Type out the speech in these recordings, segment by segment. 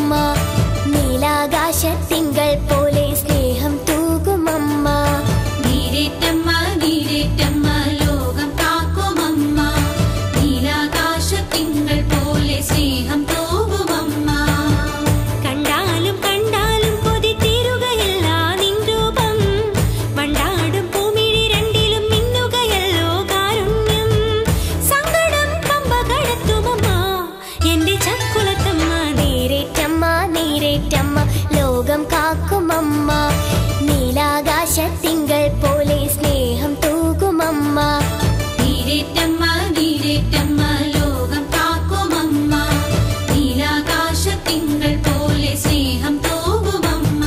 തൂകുമമ്മ നീലാകാശത്തിങ്കൾ പോലെ സ്നേഹം തൂകുമമ്മ നീരേറ്റമ്മ നീരേറ്റമ്മ ലോകം കാക്കുമമ്മ നീലാകാശത്തിങ്കൾ പോലെ സ്നേഹം തൂകുമമ്മ കണ്ടാലും കണ്ടാലും കൊതി തീരുകയില്ല നിൻ രൂപം വണ്ടാടും പൂമിഴി രണ്ടിലും മിന്നുകയല്ലോ കാരുണ്യം സങ്കടം പമ്പ കടത്തുമമ്മ എന്റെ ചക്കുളത്തമ്മ നീരേറ്റമ്മ നീരേറ്റമ്മ ലോകം കാക്കുമമ്മ നീലാകാശത്തിങ്കൾ പോലെ സ്നേഹം തൂകുമമ്മ നീരേറ്റമ്മ നീരേറ്റമ്മ ലോകം കാക്കുമമ്മ നീലാകാശത്തിങ്കൾ പോലെ സ്നേഹം തൂകുമമ്മ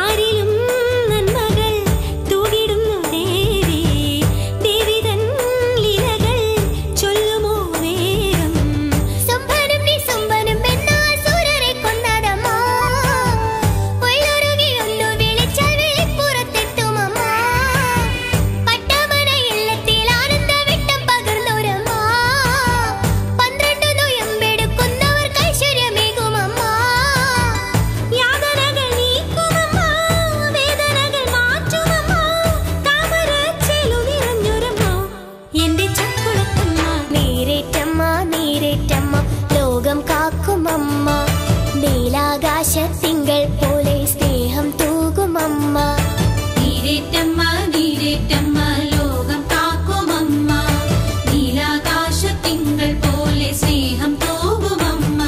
ആരിലും നന്മകൾ തൂകിടുന്നു ദേവി ദേവി തൻ ലീലകൾ ചൊല്ലുമോ വേഗം സുംഭനും നിസുംഭനും എന്നാൽ സൂര്യരെ കൊന്നതമ്മ പൊയ്യൊരുകിയൊന്നു വിളിച്ചാൽ വിളിപ്പുറത്തെത്തുമമ്മ പട്ടമന ഇല്ലത്തിൽ ആനന്ദവെട്ടം പകർന്നൊരമ്മ 12 നൊയമ്പെടുക്കുന്നവർക്ക് ഐശ്വര്യമേകുമമ്മ യാതനകൾ നീക്കുമമ്മ വേദനകൾ മാറ്റുമമ്മ താമരച്ചേലു നിറഞ്ഞൊരമ്മ എന്റെ ചക്കുളത്തമ്മ നീരേറ്റമ്മ നീരേറ്റമ്മ ലോകം കാക്കുമമ്മ നീലാകാശത്തിങ്കൾ പോലെ സ്നേഹം തൂകുമമ്മ നീരേറ്റമ്മ നീരേറ്റമ്മ ലോകം കാക്കുമമ്മ നീലാകാശത്തിങ്കൾ പോലെ സ്നേഹം തൂകുമമ്മ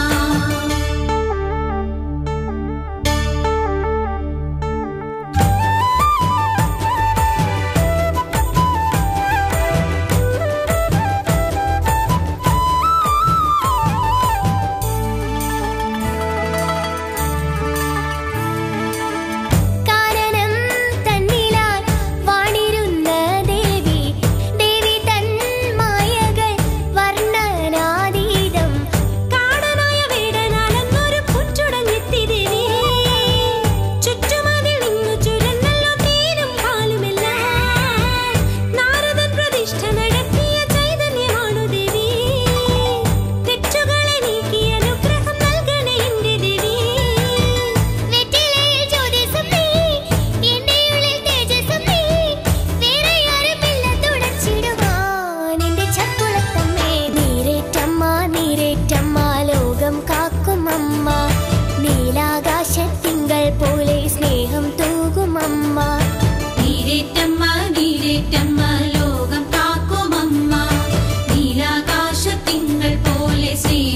കാനനം തന്നിലാൽ വാണിരുന്ന ദേവി ദേവി തൻ മായകൾ വർണ്ണനാതീതം കാടനായ വേടനാലെന്നൊരു പുറ്റുടഞ്ഞെത്തി ദേവി ചുറ്റുമതിൽ നിന്നു ചുരന്നല്ലോ തേനും പാലുമെല്ലാം നാരദൻ പ്രതിഷ്ഠ നടത്തിയ ചൈതന്യമാണു ദേവി തെറ്റുകളെ നീക്കി അനുഗ്രഹം നൽകണേ എന്റെ ദേവി വെറ്റിലയിൽ ജ്യോതിസം നീ എന്റെ ഉള്ളിൽ തേജസ്സും നീ വേറെ ആരുമില്ല തുടച്ചിടുവാൻ എന്റെ ചക്കുളത്തമ്മേ നീരേറ്റമ്മ നീരേറ്റമ്മ ലോകം കാക്കുമമ്മ നീലാകാശത്തിങ്കൾ പോലെ സ്നേഹം തൂകുമമ്മ നീരേറ്റമ്മ നീരേറ്റമ്മ ലോകം കാക്കുമമ്മ നീലാകാശത്തിങ്കൾ പോലെ സ്നേഹം